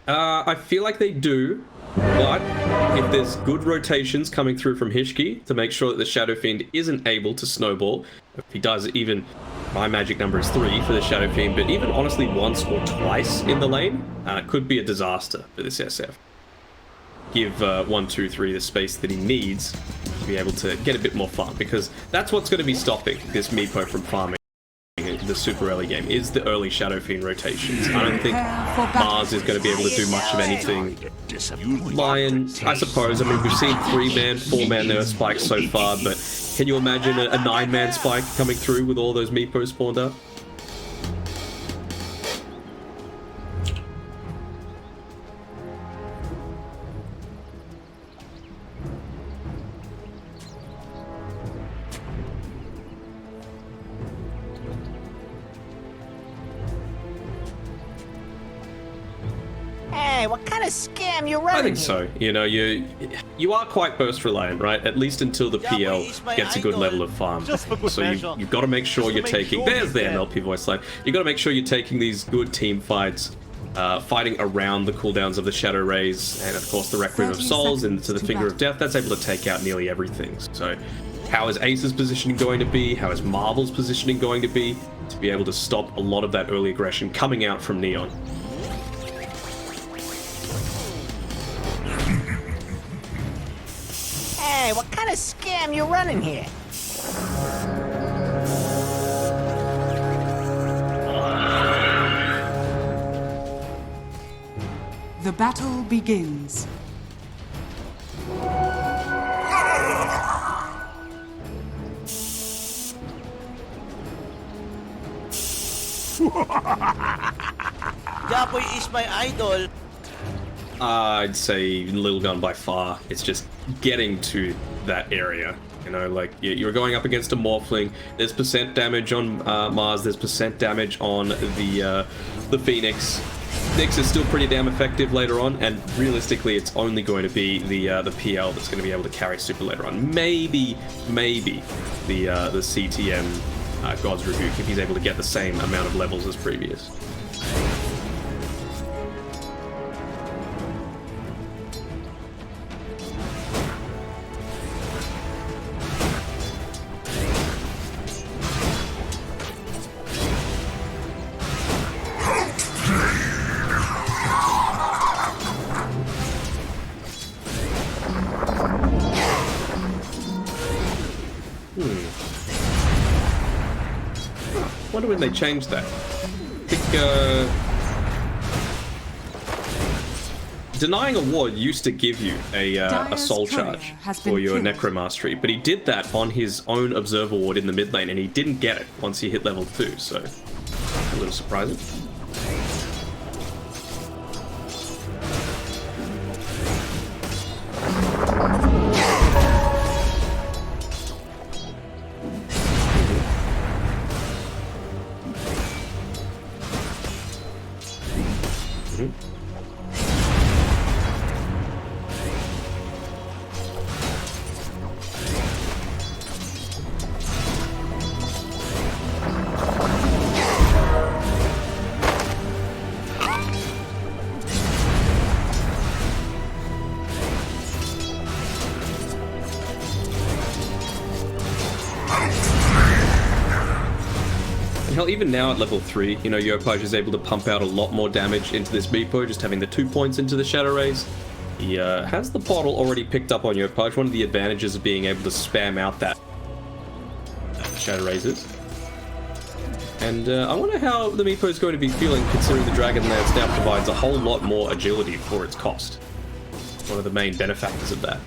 I feel like they do, but if there's good rotations coming through from Hishki to make sure that the Shadow Fiend isn't able to snowball, if he does, even my magic number is 3 for the Shadow Fiend, but even honestly once or twice in the lane, could be a disaster for this SF. Give 1, 2, 3 the space that he needs to be able to get a bit more fun, because that's what's going to be stopping this Meepo from farming the super early game, is the early Shadow Fiend rotations. I don't think Mars is going to be able to do much of anything. Lion, I suppose. I mean, we've seen 3-man, 4-man there spikes so far, but can you imagine a 9-man spike coming through with all those Meepos spawned up? Hey, what kind of scam you running? I think so. You know, you are quite burst reliant, right? At least until the PL gets a good level of farm. So you've got to make sure you're taking. There's the MLP voice line. You got to make sure you're taking these good team fights, fighting around the cooldowns of the Shadow Rays, and of course the Requiem of Souls into the Finger of Death. That's able to take out nearly everything. So, how is Ace's positioning going to be? How is Marvel's positioning going to be able to stop a lot of that early aggression coming out from Neon? Hey, what kind of scam you running here? The battle begins. Japoy is my idol. I'd say Little Gun by far. It's just getting to that area. You know, like, you're going up against a Morphling. There's percent damage on Mars. There's percent damage on the Phoenix. Nyx is still pretty damn effective later on, and realistically, it's only going to be the PL that's going to be able to carry Super later on. Maybe the CTM God's Rebuke if he's able to get the same amount of levels as previous. Wonder when they changed that. I think, denying a ward used to give you a soul charge for your Necromastery, but he did that on his own Observer ward in the mid lane, and he didn't get it once he hit level 2, so a little surprising. Hell, even now at level 3, you know, Yopaj is able to pump out a lot more damage into this Meepo, just having the 2 points into the Shadow Rays. He has the bottle already picked up on Yopaj. One of the advantages of being able to spam out that Shadow Rays is. And I wonder how the Meepo is going to be feeling, considering the Dragonlance now provides a whole lot more agility for its cost. One of the main benefactors of that.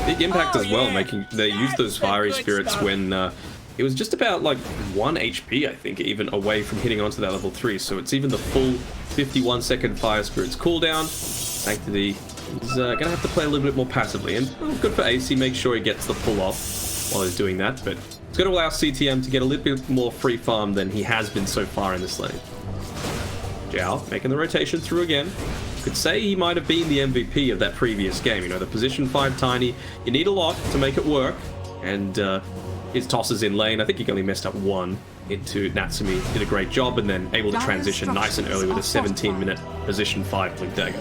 The impact Oh, as well, yeah. making they used those That's the fiery good spirits stuff. when it was just about like 1 HP, I think, even away from hitting onto that level 3. So it's even the full 51-second fire spirits cooldown. Sanctity is gonna have to play a little bit more passively, and good for AC. Make sure he gets the pull off while he's doing that, but it's going to allow CTM to get a little bit more free farm than he has been so far in this lane. Zhao making the rotation through again. Could say he might have been the MVP of that previous game. You know, the position 5 tiny, you need a lot to make it work, and his tosses in lane, I think he only messed up 1 into Natsumi, did a great job, and then able to transition nice and early with a 17-minute position 5 Blink Dagger.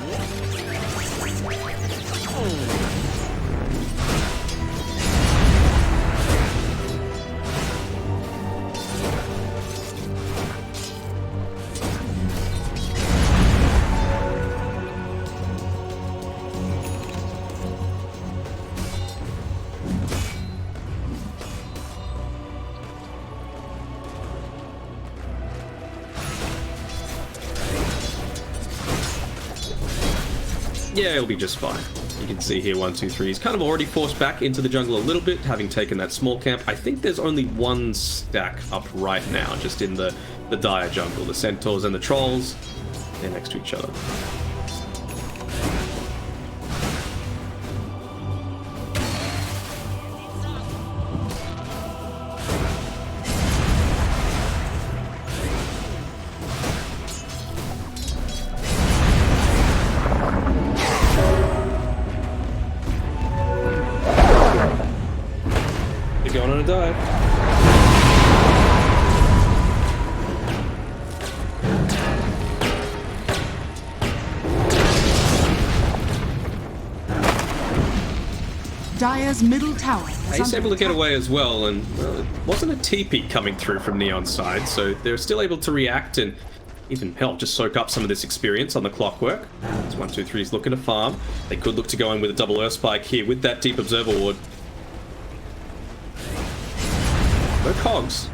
Yeah, it'll be just fine. You can see here 1, 2, 3. He's kind of already forced back into the jungle a little bit, having taken that small camp. I think there's only 1 stack up right now, just in the dire jungle. The centaurs and the trolls, they're next to each other. Going on a dive. Dire's middle tower is He's under able to get attack. away as well, and it wasn't a TP coming through from Neon's side, so they're still able to react and even, hell, just soak up some of this experience on the clockwork. It's 1, 2, 3 is looking to farm. They could look to go in with a double Earth Spike here with that Deep Observer Ward. No cogs.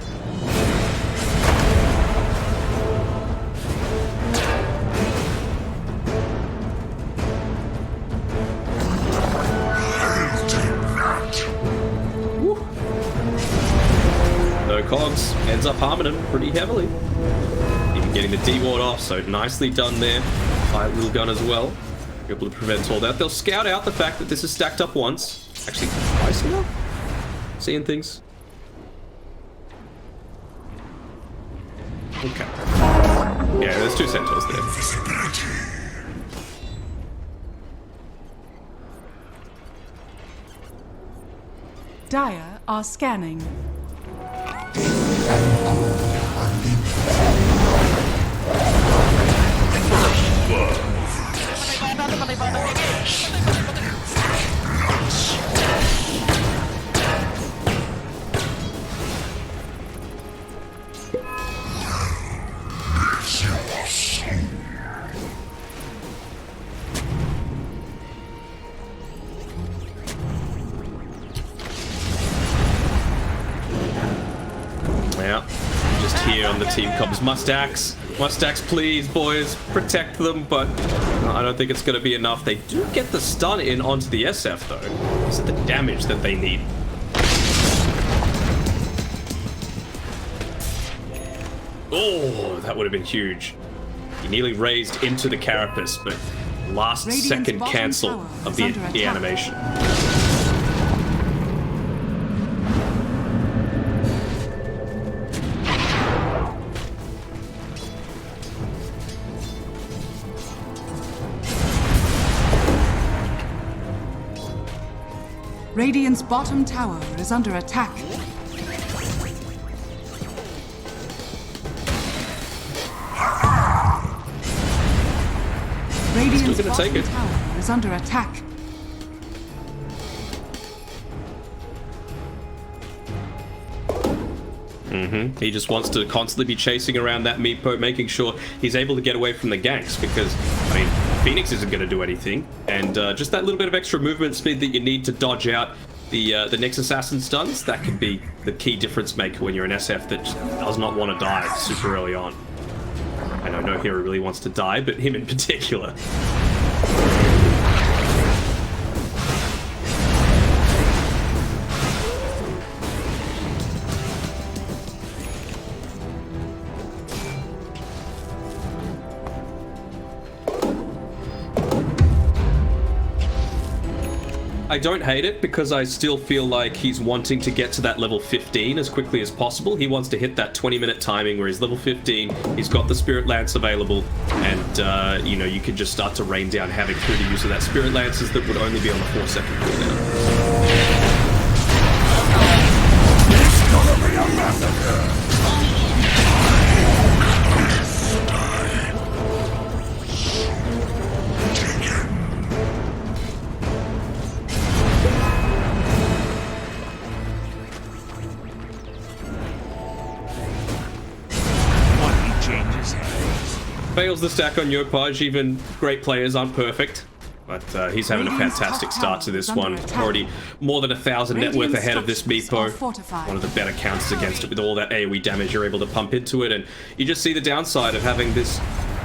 Woo. No cogs. Ends up harming him pretty heavily. Even getting the D-ward off, so nicely done there by Little Gun as well. Able to prevent all that. They'll scout out the fact that this is stacked up once. Actually, twice now? Seeing things. Okay. Yeah, there's 2 centaurs there. Dire are scanning. Yeah, just here on the team comes Mustax. Mustax, please, boys, protect them, but I don't think it's going to be enough. They do get the stun in onto the SF, though. Is it the damage that they need? Oh, that would have been huge. He nearly raised into the carapace, but last Radiant's second bottom cancel tower of is the under attack. animation. Radiant's bottom tower is under attack. Radiant's gonna take bottom it. tower is under attack. He just wants to constantly be chasing around that Meepo, making sure he's able to get away from the ganks, because, I mean, Phoenix isn't going to do anything, and just that little bit of extra movement speed that you need to dodge out the Nyx Assassin stuns, that can be the key difference maker when you're an SF that just does not want to die super early on. I know no hero really wants to die, but him in particular. I don't hate it because I still feel like he's wanting to get to that level 15 as quickly as possible. He wants to hit that 20-minute timing where he's level 15, he's got the Spirit Lance available, and, you know, you can just start to rain down havoc through the use of that Spirit Lances that would only be on the 4-second cooldown. Fails the stack on Yopaj. Even great players aren't perfect, but he's having a fantastic start to this one. Already more than 1,000 net worth ahead of this Meepo. One of the better counters against it with all that AoE damage you're able to pump into it, and you just see the downside of having this,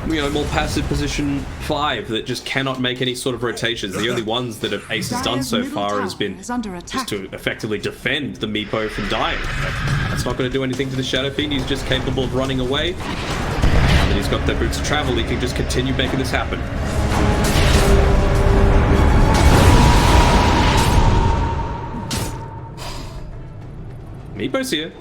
you know, more passive position 5 that just cannot make any sort of rotations. The only ones that Ace has done so far has been just to effectively defend the Meepo from dying. But that's not going to do anything to the Shadow Fiend. He's just capable of running away. Now that he's got the boots of travel, he can just continue making this happen. Meepo's here.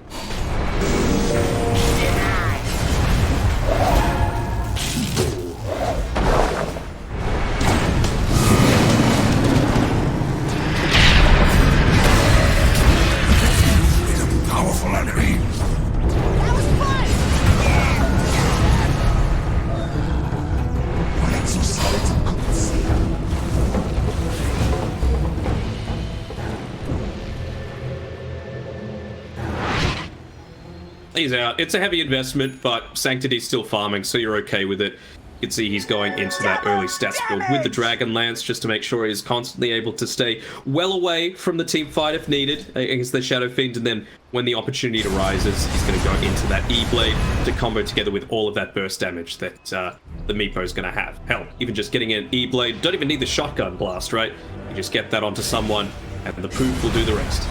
He's out. It's a heavy investment, but Sanctity's still farming, so you're okay with it. You can see he's going into that early stats build with the Dragon Lance just to make sure he's constantly able to stay well away from the team fight if needed against the Shadow Fiend, and then when the opportunity arises, he's going to go into that E-Blade to combo together with all of that burst damage that the Meepo's going to have. Hell, even just getting an E-Blade, don't even need the shotgun blast, right? You just get that onto someone, and the poof will do the rest.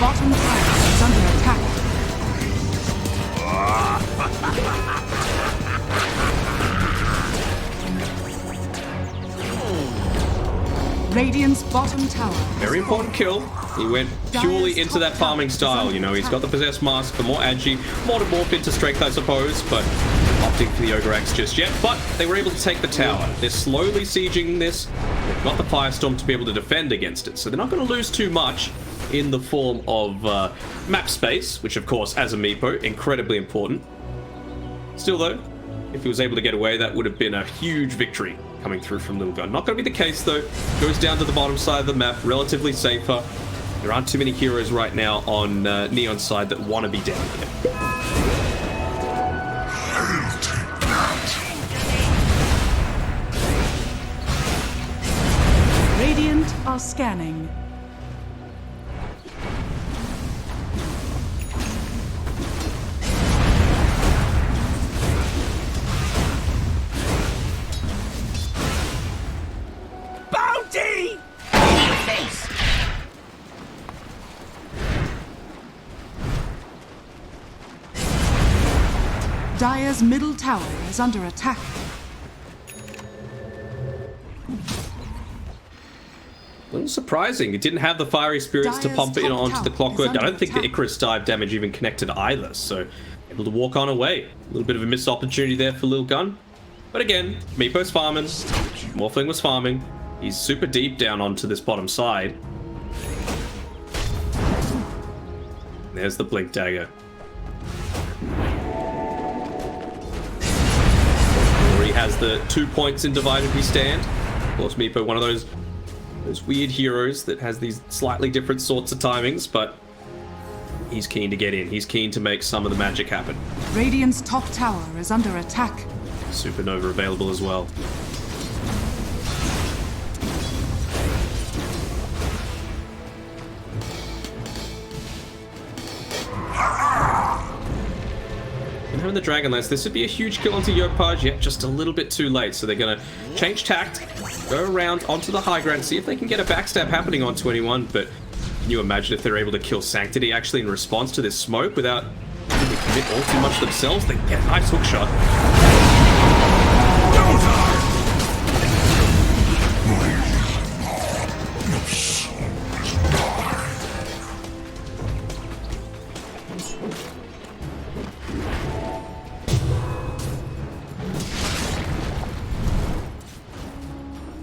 Bottom tower is under attack. Radiant's bottom tower. Very important kill. He went purely into that farming style. You know, he's got the Possessed Mask for more agi, more to morph into strength, I suppose, but opting for the Ogre Axe just yet. But they were able to take the tower. They're slowly sieging this. They've got the Firestorm to be able to defend against it, so they're not going to lose too much in the form of map space, which of course, as a Meepo, incredibly important. Still though, if he was able to get away, that would have been a huge victory coming through from Little Gun. Not going to be the case though. Goes down to the bottom side of the map, relatively safer. There aren't too many heroes right now on Neon's side that want to be down here. Radiant are scanning. Bounty! Face. Dire's middle tower is under attack. A little surprising. It didn't have the Fiery Spirits to pump it onto the Clockwork. I don't think the Icarus dive damage even connected either, so able to walk on away. A little bit of a missed opportunity there for Lil Gun. But again, Meepo's farming. Morphling was farming. He's super deep down onto this bottom side. There's the Blink Dagger. Already has the 2 points in Divide if you stand. Of course, Meepo, one of those weird heroes that has these slightly different sorts of timings, but he's keen to get in. He's keen to make some of the magic happen. Radiant's top tower is under attack. Supernova available as well. the Dragonlance. This would be a huge kill onto Yopaj, yet just a little bit too late. So they're going to change tact, go around onto the high ground, see if they can get a backstab happening on 21. But can you imagine if they're able to kill Sanctity actually in response to this smoke without having to commit all too much themselves? They get a nice hook shot.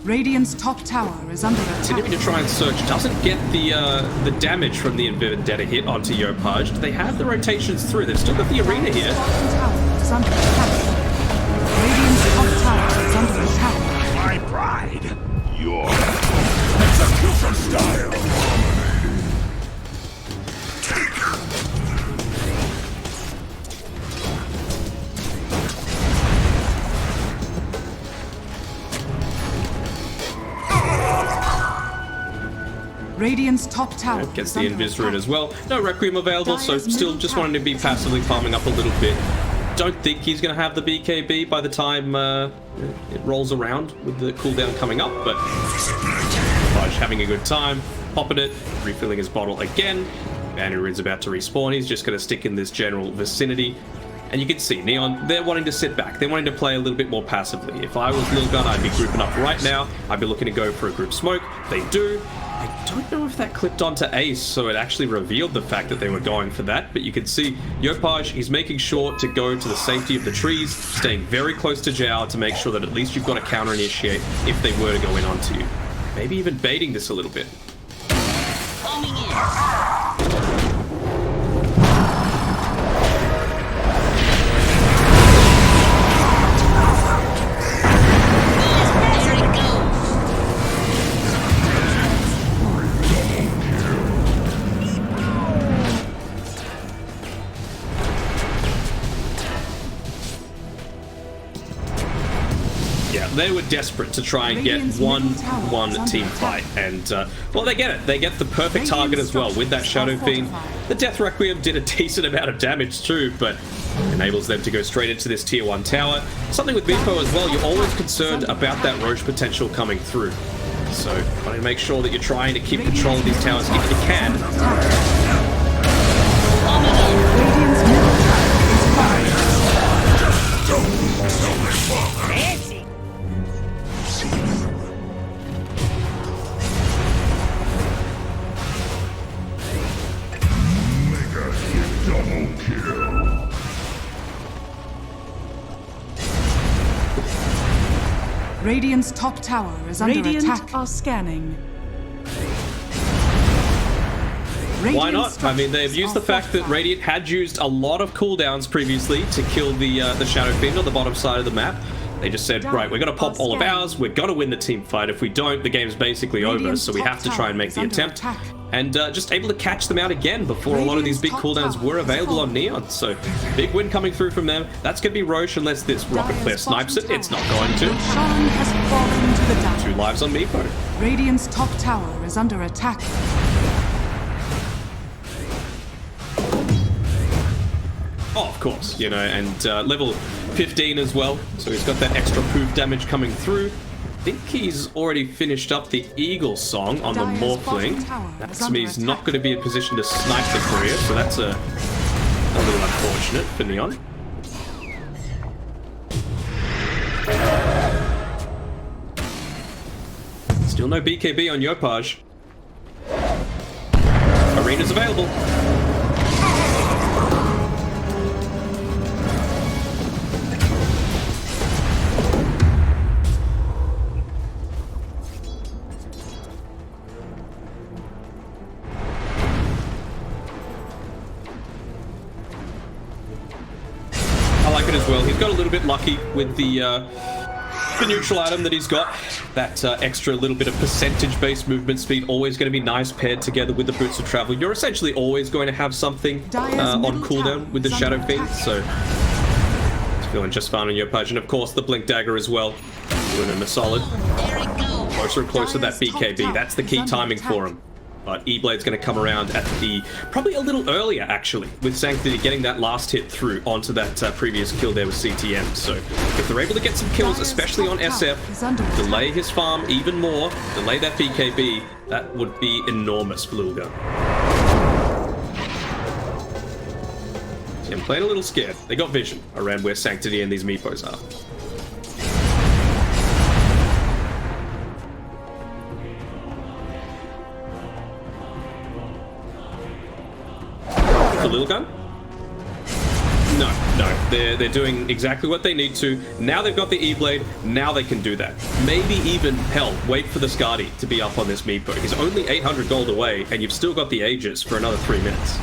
Radiant's top tower is under attack. Continuing to try and search, doesn't get the damage from the Vendetta hit onto Yopaj. They have the rotations through. They've still got the arena here. Bottom tower is under attack. Radiant's top tower is under attack. My pride. Your execution style. Radiant's top tower Gets is the under Invis rune attack. as well. No Requiem available, so Dire's still middle just tower wanting to be is passively under farming up a little bit. Don't think he's going to have the BKB by the time it rolls around with the cooldown coming up, but Fudge having a good time, popping it, refilling his bottle again. Bannerin's about to respawn. He's just going to stick in this general vicinity. And you can see Neon, they're wanting to sit back. They're wanting to play a little bit more passively. If I was Lil Gun, I'd be grouping up right now. I'd be looking to go for a group smoke. They do. I don't know if that clipped onto Ace, so it actually revealed the fact that they were going for that. But you can see Yopaj, he's making sure to go to the safety of the trees, staying very close to Zhao to make sure that at least you've got a counter initiate if they were to go in onto you. Maybe even baiting this a little bit. Coming in. They were desperate to try and get Radiant's one middle tower is under team attack. fight, and well, they get it. They get the perfect target as well with that Shadow Fiend. The Death Requiem did a decent amount of damage too, but enables them to go straight into this tier 1 tower. Something with Bifo as well, you're always concerned about that Roche potential coming through. So, got to make sure that you're trying to keep control of these towers if you can. Radiant's middle tower is fire. Fancy. Double kill. Radiant's top tower is under Radiant attack. are scanning. Why not? I mean, they've used the fact that Radiant had used a lot of cooldowns previously to kill the Shadow Fiend on the bottom side of the map. They just said, right, we're going to pop all of ours, we're going to win the team fight. If we don't, the game's basically over, so we have to try and make the attempt. And just able to catch them out again before a lot of these big cooldowns were available on Neon. So, big win coming through from them. That's going to be Roche unless this Rocket Flare snipes it. It's not going to. Sean has fallen to the down. 2 lives on Meepo. Radiant's top tower is under attack. Oh, of course, you know, and level 15 as well, so he's got that extra poof damage coming through. I think he's already finished up the Eagle song on the Dire's Morphling. bottom tower That is under means he's not attack. going to be in position to snipe the courier, so that's a little unfortunate for Neon. Still no BKB on Yopaj. Arena's available. I like it as well. He's got a little bit lucky with the neutral item that he's got. That extra little bit of percentage-based movement speed, always going to be nice paired together with the Boots of Travel. You're essentially always going to have something on cooldown with the Shadow Fiend, so he's feeling just fine on Yopaj. And of course, the Blink Dagger as well, doing him a solid. There it goes. Closer and closer to that BKB. That's the key timing for him. But E-Blade's going to come around at the probably a little earlier actually, with Sanctity getting that last hit through onto that previous kill there with CTM. So if they're able to get some kills, especially on SF, delay his farm even more, delay that BKB, that would be enormous for Little Gun. See, I'm playing a little scared. They got vision around where Sanctity and these Meepos are. For Little Gun? No. They're doing exactly what they need to. Now they've got the E-Blade, now they can do that. Maybe even, hell, wait for the Skadi to be up on this Meepo. He's only 800 gold away, and you've still got the Aegis for another 3 minutes.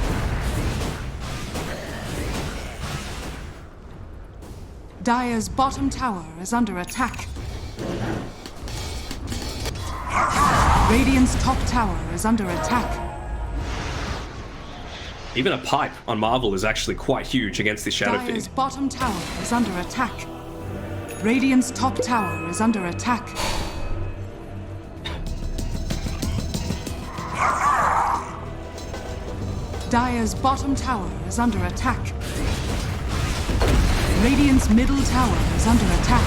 Dire's bottom tower is under attack. Radiant's top tower is under attack. Even a pipe on Marvel is actually quite huge against the Shadow Dire's Fiend. bottom tower is under attack. Radiant's top tower is under attack. Dire's bottom tower is under attack. Radiant's middle tower is under attack.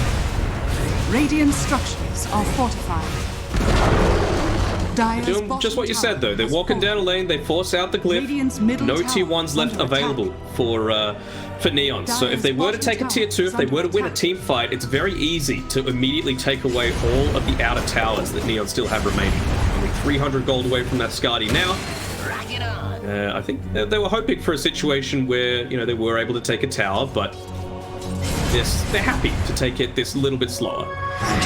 Radiant structures are fortified. Dire's Doing just what you said though. They're walking down a lane, they force out the Radiant's glyph. middle No tower tier 1s is left under attack. available for Neon. So if they were to take a tier 2, if they were to win a team fight, it's very easy to immediately take away all of the outer towers that Neon still have remaining. Only 300 gold away from that Skadi now. Rock it on. I think they were hoping for a situation where, you know, they were able to take a tower, but they're happy to take it this little bit slower.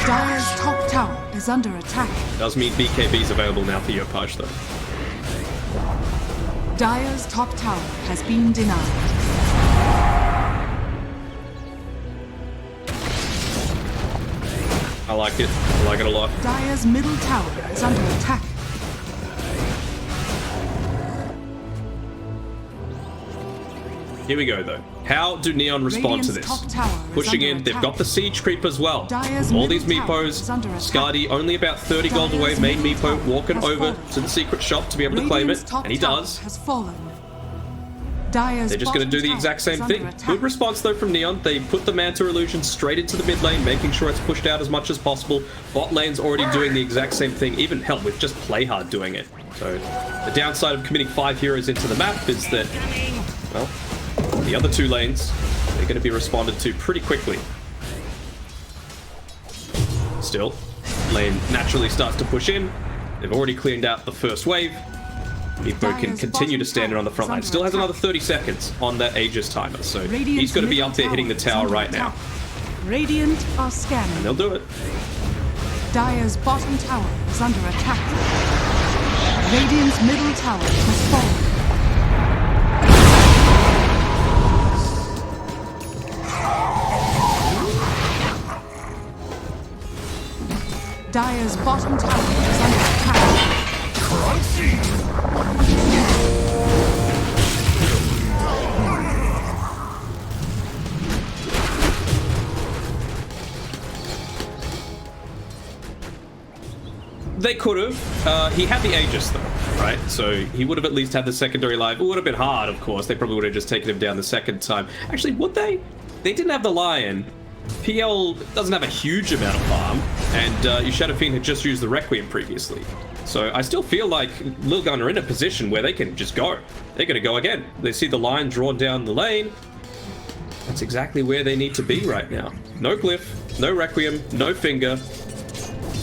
Dire's top tower is under attack. Does mean BKB is available now for Yopaj though. Dire's top tower has been denied. I like it. I like it a lot. Dire's middle tower is under attack. Here we go though. How do Neon respond to Radiant's this? top tower is Pushing under in, they've attack. got the siege creep as well. Dire's All these middle tower is under Meepos, attack. Skadi only about 30 gold away, Dire's main middle Meepo tower walking has over fallen. to the secret shop to be able to claim Radiant's it, top and he tower does. has fallen. Dire's They're just going to do the bottom exact tower same is thing. under attack. Good response though from Neon. They put the Manta illusion straight into the mid lane, making sure it's pushed out as much as possible. Bot lane's already doing the exact same thing, even hell with just play hard doing it. So the downside of committing 5 heroes into the map is that, well, the other 2 lanes, they're going to be responded to pretty quickly. Still, lane naturally starts to push in. They've already cleaned out the first wave. Meepo can continue to stand in on the front line. Still has another 30 seconds on that Aegis timer, so he's going to be up there hitting the tower right now. Radiant are scanning. And they'll do it. Dire's bottom tower is under attack. Radiant's middle tower has fallen. Dire's bottom tower is under attack. Crunchy! They could have. He had the Aegis though, right? So he would have at least had the secondary life. It would have been hard, of course. They probably would have just taken him down the second time. Actually, would they? They didn't have the Lion. PL doesn't have a huge amount of farm, and your Shadow Fiend had just used the Requiem previously. So I still feel like Lil Gun are in a position where they can just go. They're going to go again. They see the Lion drawn down the lane. That's exactly where they need to be right now. No Glyph, no Requiem, no Finger.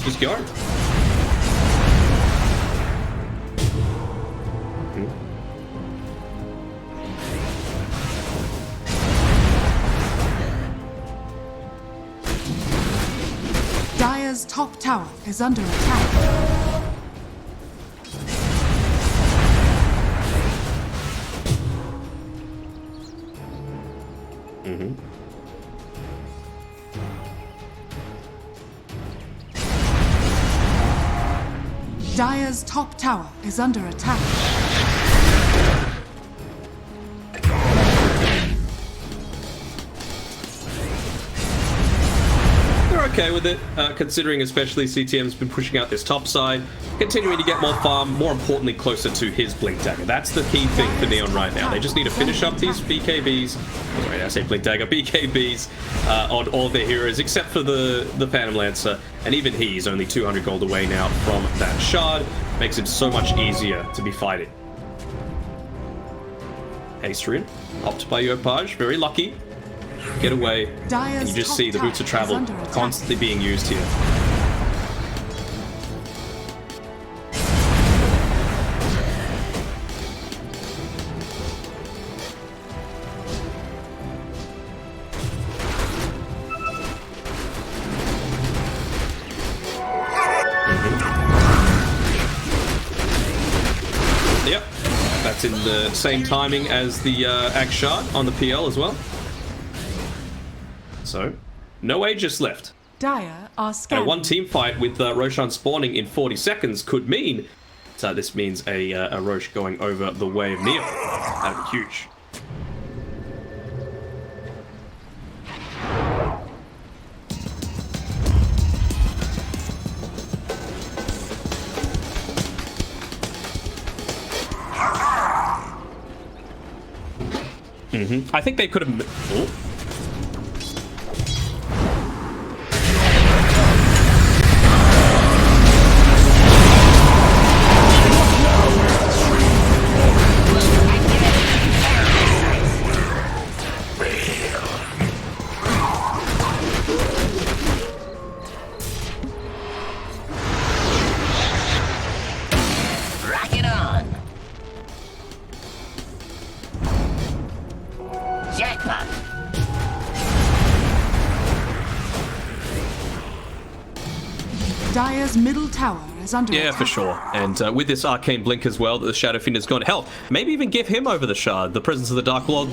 Just go. Dire's top tower is under attack. Dire's top tower is under attack. They're okay with it, considering especially CTM's been pushing out this top side, continuing to get more farm, more importantly closer to his Blink Dagger. That's the key thing for Neon right now. They just need to finish up these BKBs, sorry, I say Blink Dagger, BKBs on all their heroes, except for the Phantom Lancer, and even he's only 200 gold away now from that shard. Makes it so much easier to be fighting. Astrian, hopped by Yopaj, very lucky. Get away, and you just see the Boots of Travel constantly being used here. Yep, that's in the same timing as the Axe Shard on the PL as well. So, no Aegis left. Dire are And scanning. one team fight with Roshan spawning in 40 seconds could mean this means a Rosh going over the way of Neo. That'd be huge. I think they could have. Oh. Rock it on. Jackpot. Dire's middle tower is under Yeah, attack. for sure. And with this Arcane Blink as well, that the Shadow Fiend is going to help. Maybe even give him over the Shard. The presence of the Dark Lord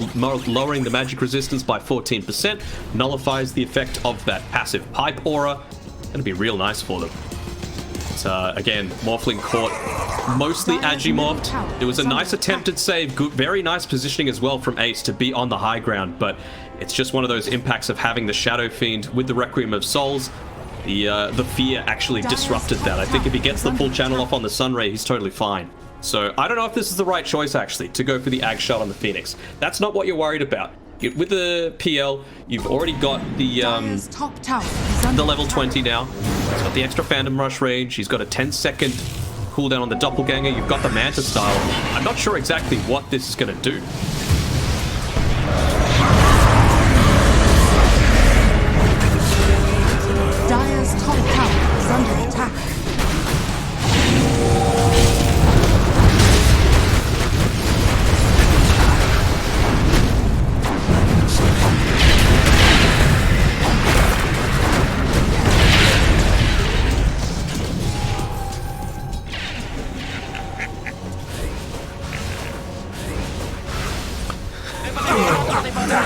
lowering the magic resistance by 14% nullifies the effect of that passive Pipe Aura. Gonna be real nice for them. But, again, Morphling caught mostly Agimorphed. It was a nice attempted save. Good, very nice positioning as well from Ace to be on the high ground, but it's just one of those impacts of having the Shadow Fiend with the Requiem of Souls. The fear actually disrupted that. I think if he gets the full channel off on the Sunray, he's totally fine. So I don't know if this is the right choice, actually, to go for the Ag Shot on the Phoenix. That's not what you're worried about. With the PL, you've already got Dire's top tower is under the level attack. 20 now. He's got the extra Phantom Rush range. He's got a 10-second cooldown on the Doppelganger. You've got the Manta style. I'm not sure exactly what this is going to do. Dire's top tower is under attack.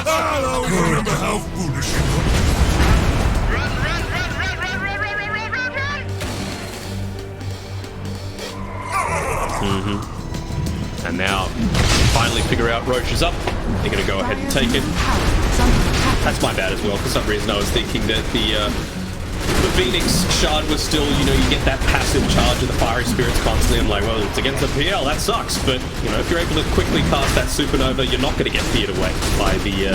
Hello, remember how foolish you were? And now, finally figure out Roche is up. They're going to go ahead and take it. Dire's middle tower is under attack. That's my bad as well. For some reason, I was thinking that the Phoenix Shard was still, you know, you get that passive charge of the Fiery Spirits constantly. I'm like, well, it's against the PL, that sucks. But, you know, if you're able to quickly cast that Supernova, you're not going to get feared away by the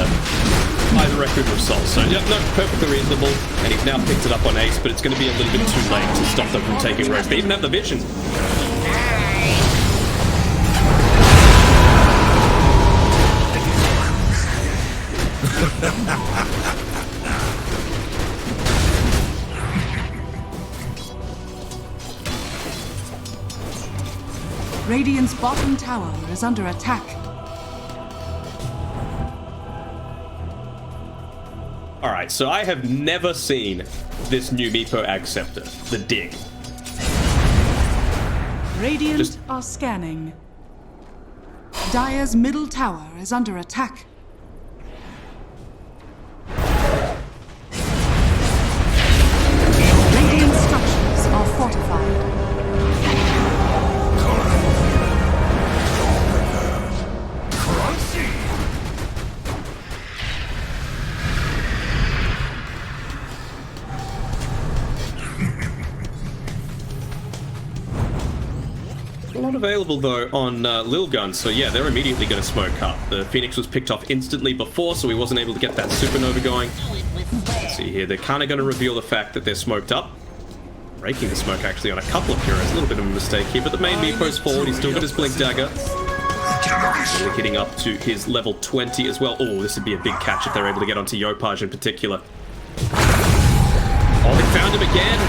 Requiem of Souls. So, yeah, no, perfectly reasonable. And he's now picked it up on Ace, but it's going to be a little bit too late to stop them from taking Roche. They even have the vision. Radiant's bottom tower is under attack. Alright, so I have never seen this new Meepo Ag Scepter, the Dig. Radiant Just- are scanning. Dire's middle tower is under attack. Radiant structures are fortified. Crunchy! a lot available though on Lil Gun, so yeah, they're immediately going to smoke up. The Phoenix was picked off instantly before, so he wasn't able to get that supernova going. Do it with flair. See here, they're kind of going to reveal the fact that they're smoked up. Breaking the smoke actually on a couple of heroes, a little bit of a mistake here, but the main Meepo's forward, he's still got his Blink Dagger. Really getting up to his level 20 as well. Oh, this would be a big catch if they're able to get onto Yopaj in particular. Oh, they found him again!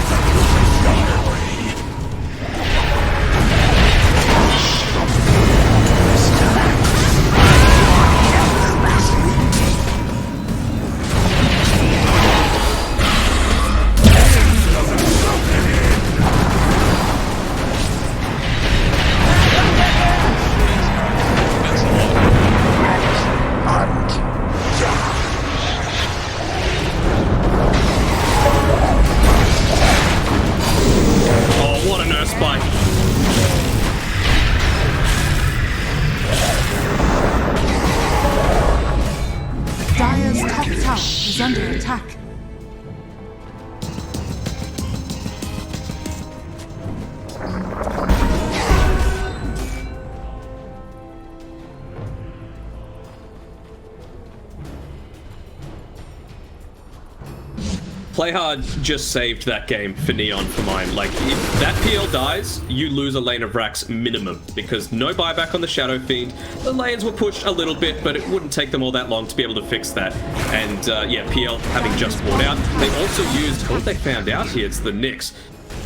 Oh, what a nurse spike. Dire's top tower is under attack. Playhard just saved that game for Neon for mine. Like, if that PL dies, you lose a lane of Rax minimum, because no buyback on the Shadow Fiend. The lanes were pushed a little bit, but it wouldn't take them all that long to be able to fix that. And yeah, PL having just bought out, they also used, what they found out here, it's the Nyx.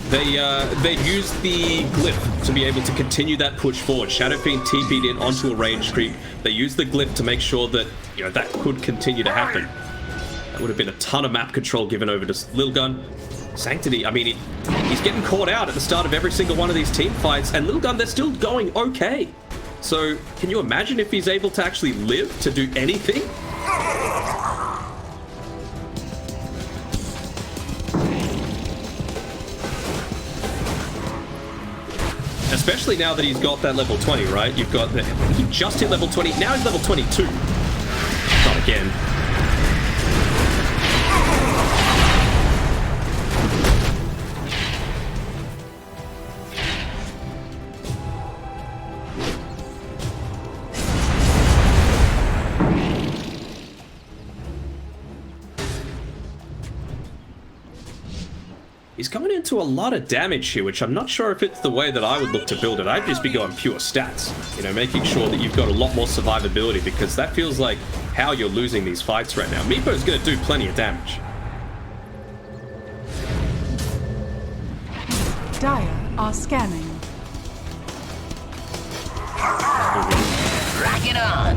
They used the glyph to be able to continue that push forward. Shadow Fiend TP'd in onto a range creep. They used the glyph to make sure that, you know, that could continue to happen. That would have been a ton of map control given over to Lil Gun. Sanctity, I mean, he's getting caught out at the start of every single one of these team fights, and Lil Gun, they're still going okay. So, can you imagine if he's able to actually live to do anything? Especially now that he's got that level 20, right? You've got he just hit level 20, now he's level 22. Not again. He's going into a lot of damage here, which I'm not sure if it's the way that I would look to build it. I'd just be going pure stats, you know, making sure that you've got a lot more survivability, because that feels like how you're losing these fights right now. Meepo's going to do plenty of damage. Dire are scanning. Rock it on.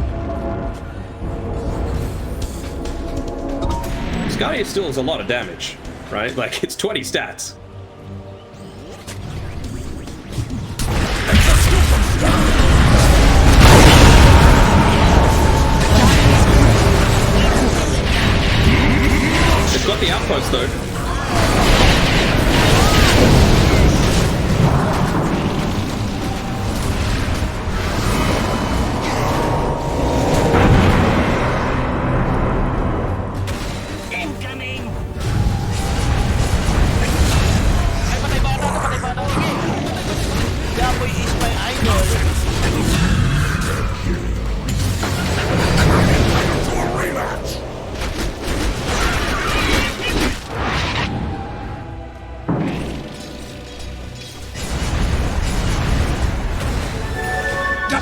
Skye still has a lot of damage, right? Like, it's 20 stats. It's got the outpost, though. Incoming. Yapoy is my idol.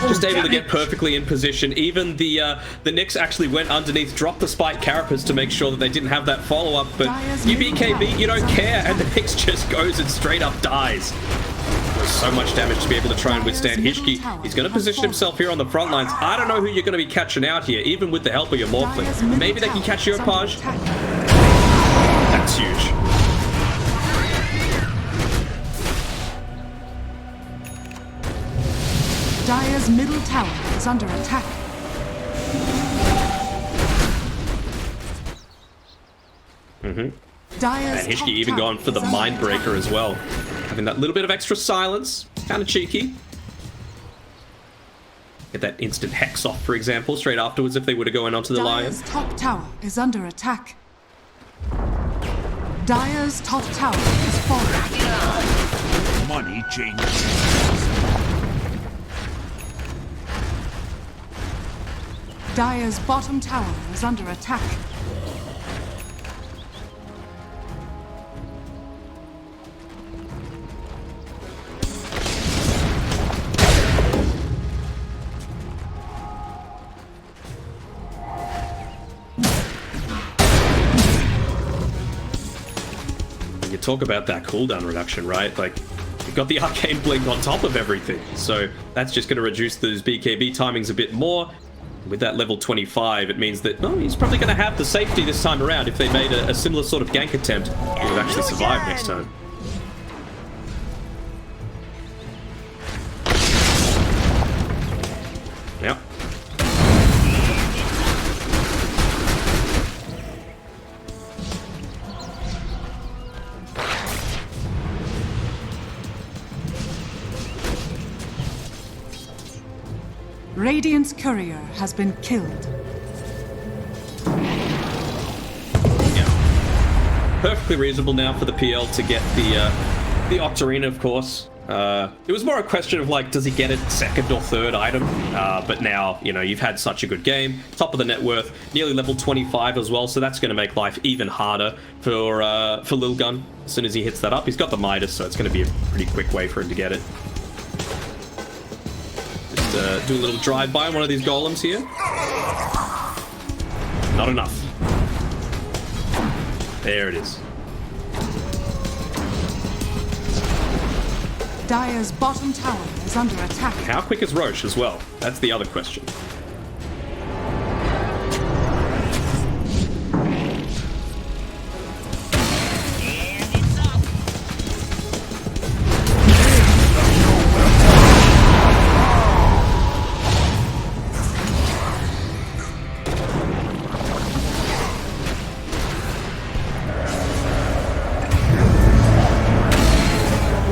Just able to get perfectly in position. Even the Nyx actually went underneath, dropped the spike carapace to make sure that they didn't have that follow-up, but you BKB, you don't care, and the Nyx just goes and straight up dies. There's so much damage to be able to try and withstand Hishki. He's going to position himself here on the front lines. I don't know who you're going to be catching out here, even with the help of your Morphling. Maybe they can catch Yopaj. That's huge. Dire's middle tower is under attack. Dire's And Hishki top even tower gone for the is under Mind Breaker attack. as well. Having that little bit of extra silence. Kind of cheeky. Get that instant Hex off, for example, straight afterwards if they were to go in onto the Lion. Dire's top tower is under attack. Dire's top tower is falling. Rock it on. Money changes. Dire's bottom tower is under attack. You talk about that cooldown reduction, right? Like, you've got the Arcane Blink on top of everything, so that's just going to reduce those BKB timings a bit more. With that level 25, it means that, he's probably going to have the safety this time around. If they made a similar sort of gank attempt, he would actually survive next time. Yep. Radiant's courier has been killed. Yeah. Perfectly reasonable now for the PL to get the Octarina, of course. It was more a question of, like, does he get it second or third item? But now, you've had such a good game. Top of the net worth, nearly level 25 as well, so that's going to make life even harder for Lilgun. As soon as he hits that up, he's got the Midas, so it's going to be a pretty quick way for him to get it. Just do a little drive-by on one of these golems here. Not enough. There it is. Dire's bottom tower is under attack. How quick is Roche as well? That's the other question. And it's up.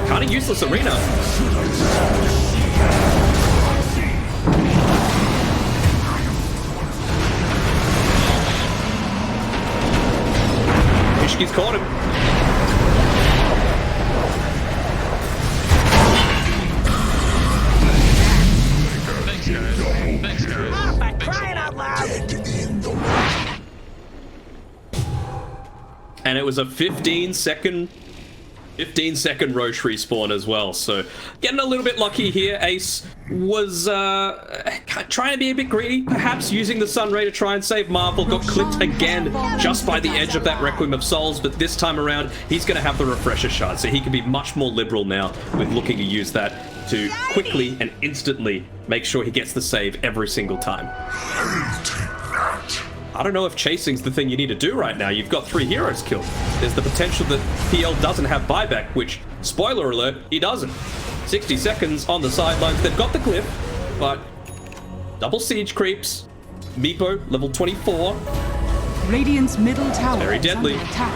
Kind of useless arena. Hishki's caught him. Thanks, guys. Thanks, guys. By crying out loud. And it was a 15-second Roche respawn as well, so getting a little bit lucky here. Ace was trying to be a bit greedy, perhaps using the Sunray to try and save Marvel. Got clipped again just by the edge of that Requiem of Souls, but this time around he's going to have the Refresher Shard, so he can be much more liberal now with looking to use that to quickly and instantly make sure he gets the save every single time. I don't know if chasing's the thing you need to do right now. You've got 3 heroes killed. There's the potential that PL doesn't have buyback, which, spoiler alert, he doesn't. 60 seconds on the sidelines. They've got the glyph, but double siege creeps. Meepo, level 24. Radiant's middle tower Very is deadly. under attack.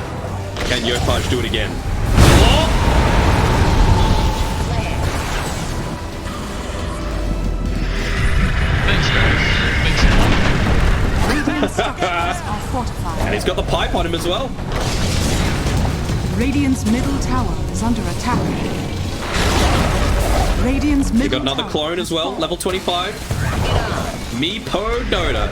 Can Yopaj do it again? Thanks, guys. Thanks, guys. Radiant structures are fortified. And he's got the pipe on him as well. Radiant's middle tower is under attack. Radiant's middle You got another tower clone as has well, fallen. level 25. Meepo Dota.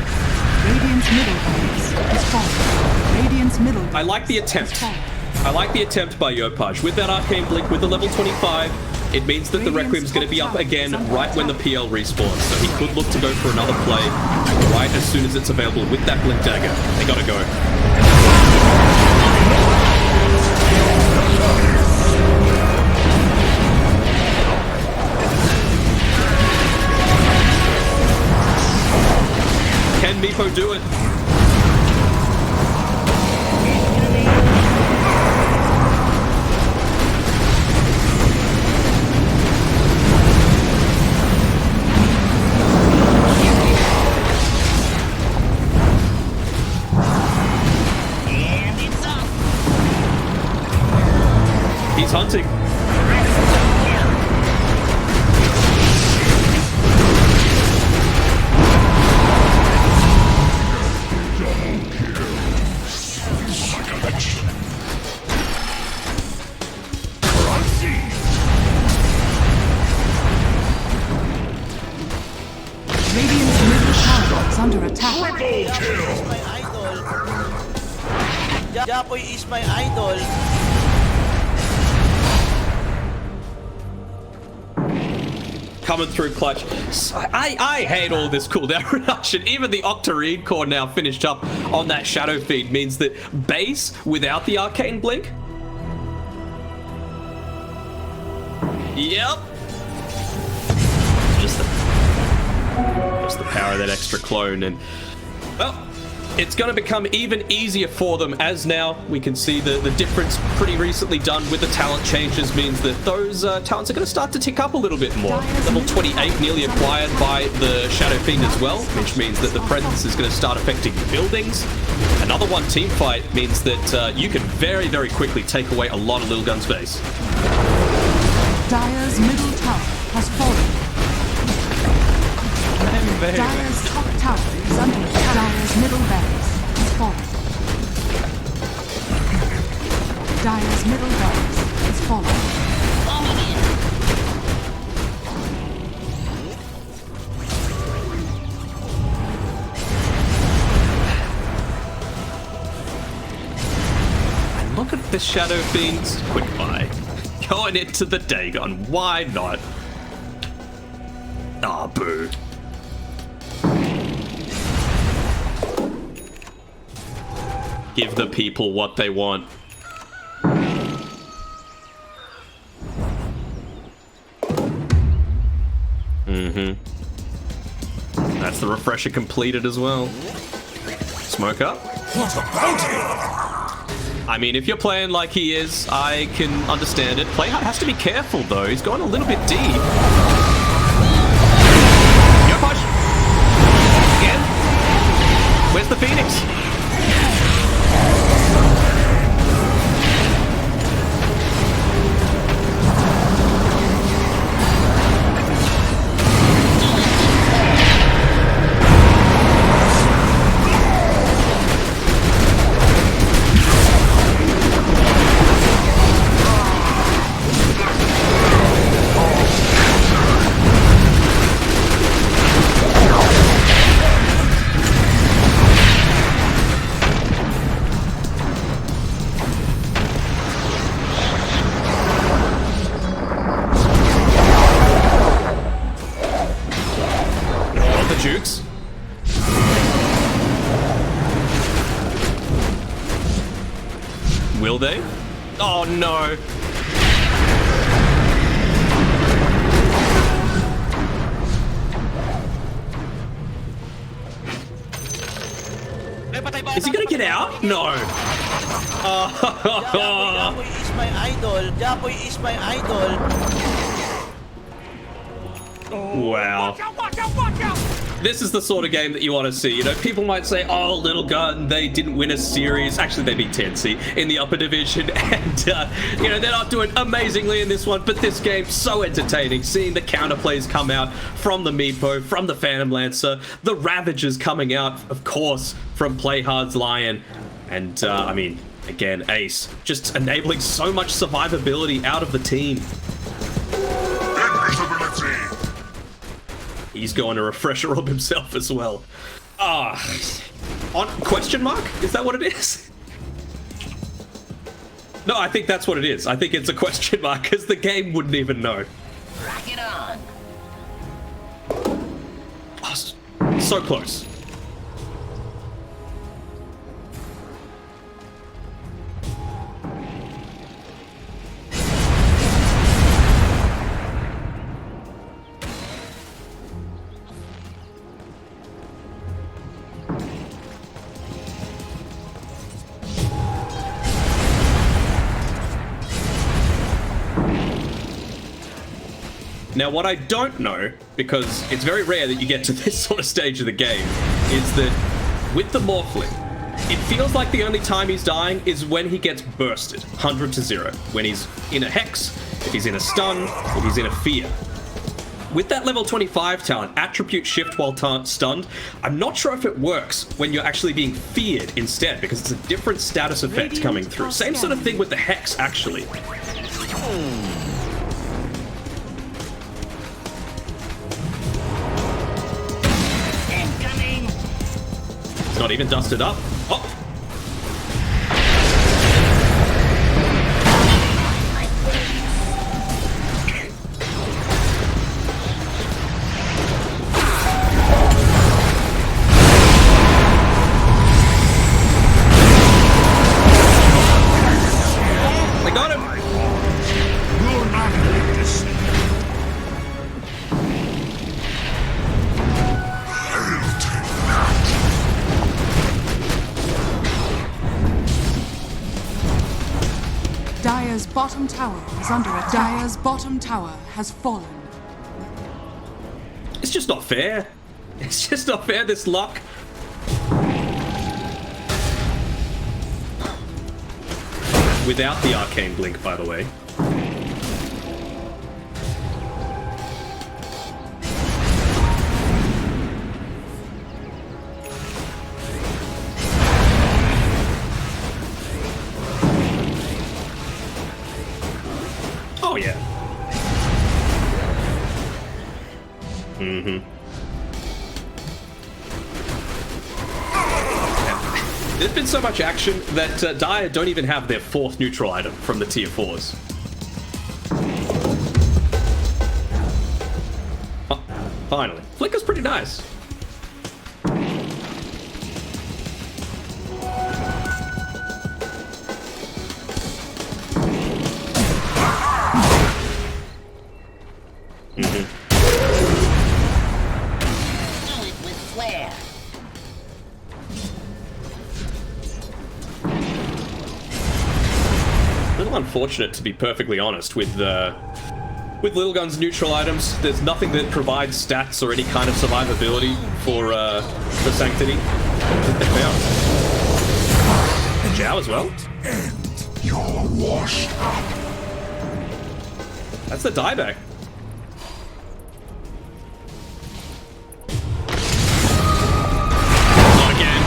Radiant's middle base is fallen. Radiant's middle base I like the is attempt. fallen. I like the attempt by Yopaj. With that Arcane Blink, with the level 25, it means that the Requiem's going to be up again right when the PL respawns. So he could look to go for another play right as soon as it's available with that Blink Dagger. They gotta go. Can Meepo do it? And it's up. He's hunting. under attack. Japoy is my idol. Japoy is my idol. Coming through clutch. I hate all this cooldown reduction. Even the Octarine core now finished up on that Shadow Feed means that base without the Arcane Blink. Yep. Just the power of that extra clone, and well, it's going to become even easier for them as now we can see the difference pretty recently done with the talent changes means that those talents are going to start to tick up a little bit more. Level 28 nearly acquired by the Shadow Fiend as well, which means that the presence is going to start affecting buildings. Another one team fight means that you can very, very quickly take away a lot of little gun space. Dire's middle tower has fallen. Dire's top tower is under attack. Dire's middle barracks has fallen. Dire's middle barracks has fallen. And look at the Shadow Fiend's quick buy. Going into the Dagon. Why not? Ah, boo. Give the people what they want. That's the refresher completed as well. Smoke up. What a bounty! I mean, if you're playing like he is, I can understand it. Playhard has to be careful though. He's going a little bit deep. Yo, push. Again. Where's the Phoenix? Jukes. Will they? Oh no. Is he gonna get out? No. Japoy is my idol. Japoy is my idol. Wow. This is the sort of game that you want to see. You know, people might say, oh, Little Gun, they didn't win a series. Actually, they beat Tennessee in the upper division. And, you know, they're not doing amazingly in this one. But this game's so entertaining. Seeing the counterplays come out from the Meepo, from the Phantom Lancer, the Ravagers coming out, of course, from Playhard's Lion. And, I mean, again, Ace, just enabling so much survivability out of the team. Invisibility! He's going to refresher orb himself as well. Ah, on question mark? Is that what it is? No, I think that's what it is. I think it's a question mark because the game wouldn't even know. Rock it on. Oh, so close. Now, what I don't know, because it's very rare that you get to this sort of stage of the game, is that with the Morphling, it feels like the only time he's dying is when he gets bursted, 100 to 0. When he's in a Hex, if he's in a Stun, if he's in a Fear. With that level 25 talent, Attribute Shift while stunned, I'm not sure if it works when you're actually being feared instead, because it's a different status effect coming through. Same sort of thing with the Hex, actually. Incoming. Not even dusted up. Oh! I got him! You'll not live to see. I'll take that. Dire's bottom tower is under attack. Dire's bottom tower has fallen. It's just not fair. It's just not fair, this luck. Without the arcane blink, by the way. Oh yeah. There's been so much action that Dire don't even have their 4th neutral item from the tier 4s. Oh, finally. Flicker's pretty nice. Do it with flair. A little unfortunate, to be perfectly honest, with Little Gun's neutral items. There's nothing that provides stats or any kind of survivability for Sanctity that they found. And Zhao as well. You're washed up. That's the dieback. Not again.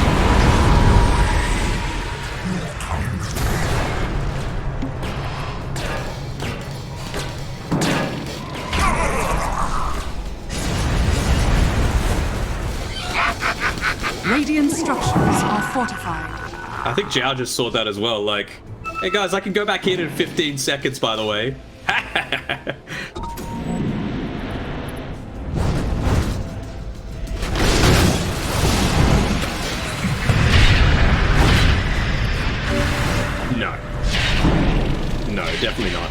Radiant structures are fortified. I think Zhao just saw that as well, like, hey guys, I can go back in 15 seconds, by the way. No. No, definitely not.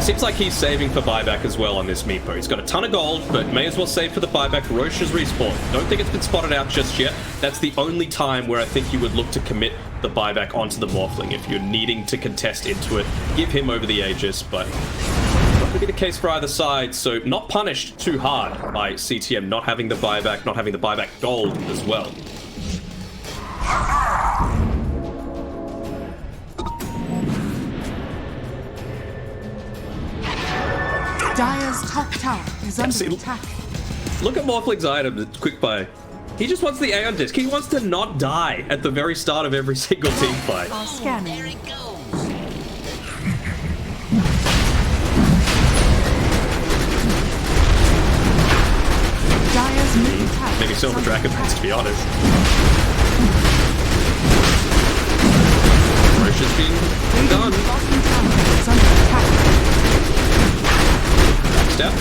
Seems like he's saving for buyback as well on this Meepo. He's got a ton of gold, but may as well save for the buyback. Roche's respawn. Don't think it's been spotted out just yet. That's the only time where I think you would look to commit the buyback onto the Morphling. If you're needing to contest into it, give him over the Aegis, but not going to be the case for either side. So not punished too hard by CTM not having the buyback gold as well. Dire's top tower is under see, attack. Look at Morphling's item, quick buy. He just wants the Aeon Disc. He wants to not die at the very start of every single team fight. There Scanning. it goes. Dire's middle tower. Maybe Silver is under Dragon attack. to be honest. Roche has been done. Radiant's bottom tower is under attack. Step.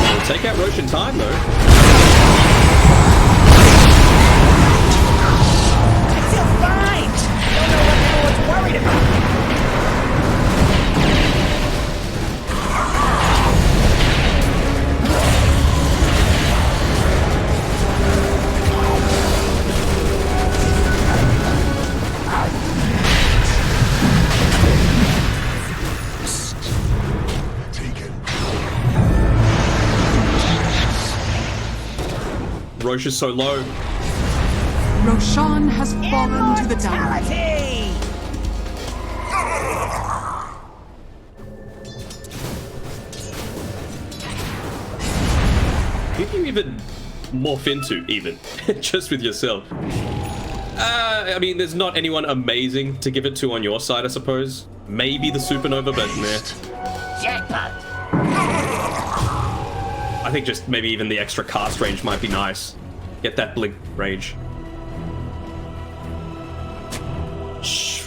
We'll take out Roche in time, though. I feel fine. Don't know what anyone's worried about. Roche is so low. Roshan has fallen to the down. Immortality! Did you even morph into, even, just with yourself. I mean, there's not anyone amazing to give it to on your side, I suppose. Maybe the Supernova, but nah. Jackpot. I think just maybe even the extra cast range might be nice. Get that blink range. Shh.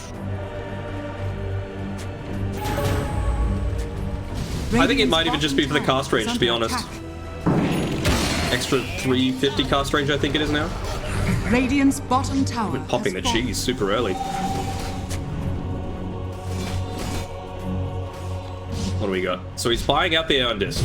I think it might even just be for the cast range, to be honest. Extra 350 cast range, I think it is now. Radiant's bottom tower. Popping the has fallen. cheese super early. What do we got? So he's buying out the Aeon Disc.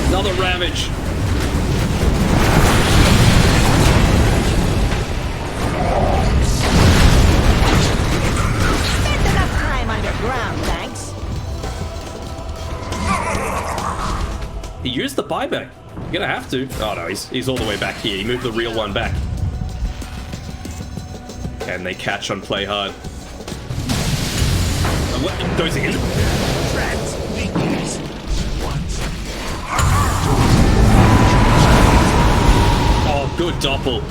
Another Ravage. Spent enough time underground, thanks. He used the buyback. You're gonna have to. Oh no, he's all the way back here. He moved the real one back. And they catch on play hard. What? Goes in? Oh, good doppel.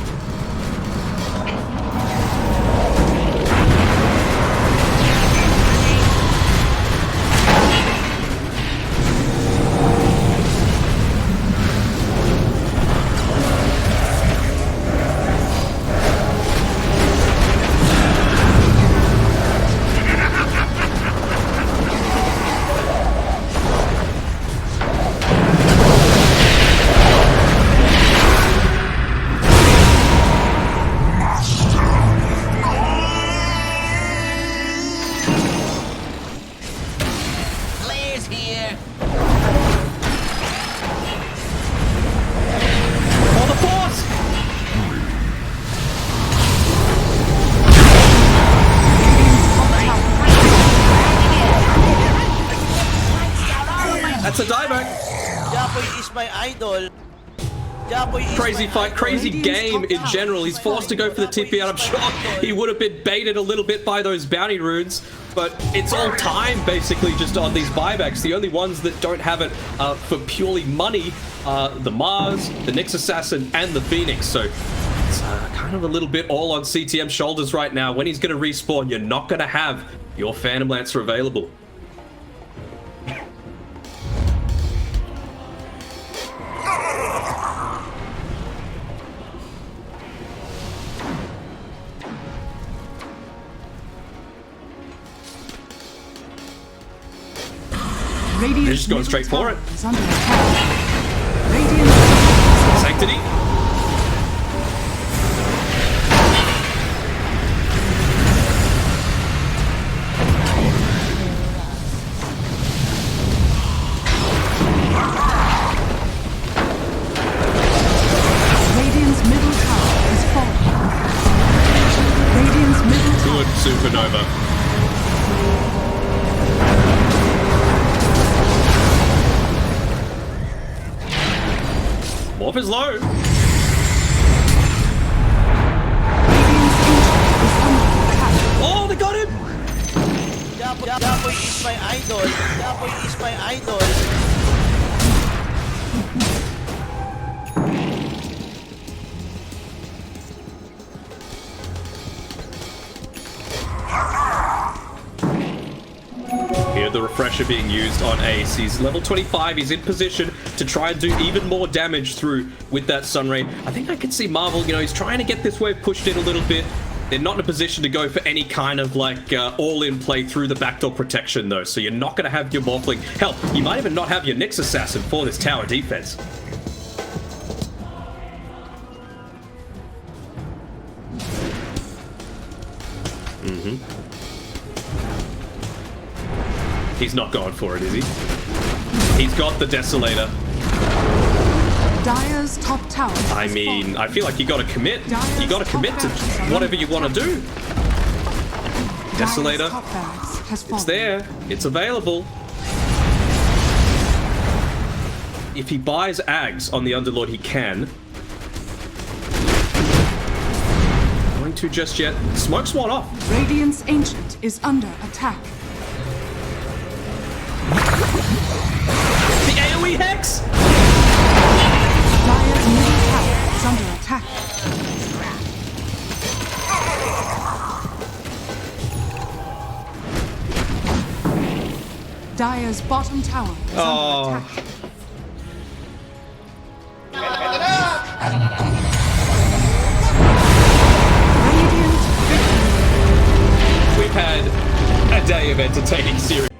Blair's here. For the force! That's a dieback. Japoy is my idol. Japoy is Crazy my fight, idol. crazy Radiant's game top in tower general. is He's forced to go for the TP out. I'm sure he would have been baited a little bit by those bounty runes, but it's all time basically just on these buybacks. The only ones that don't have it for purely money are the Mars, the Nyx Assassin, and the Phoenix. So it's kind of a little bit all on CTM's shoulders right now. When he's going to respawn, you're not going to have your Phantom Lancer available. Radiant's They're just going middle straight for tower it. is under attack. Radiant's Sanctity. Radiant's middle tower is falling. Radiant's middle tower. Good Supernova. Morph is low. Radiant's ancient is under attack. Oh, they got him! Japoy is my idol. Japoy is my idol. Here, the refresher being used on Ace. He's level 25. He's in position to try and do even more damage through with that Sunray. I think I could see Marvel, you know, he's trying to get this wave pushed in a little bit. They're not in a position to go for any kind of like all-in play through the backdoor protection though, so you're not going to have your Morphling. Hell, you might even not have your Nyx Assassin for this tower defense. He's not going for it, is he? He's got the Desolator. Dire's top tower. I has mean, fallen. I feel like you gotta commit. You gotta commit to whatever you want to do. Dire's Desolator. top barracks has fallen. It's there. It's available. if he buys Ags on the Underlord, he can. Going to just yet. Smoke Swan off. Radiant's Ancient is under attack. The AoE Hex! Dire's middle tower is under attack. Dire's bottom tower is under attack. Radiant victory. We've had a day of entertaining series.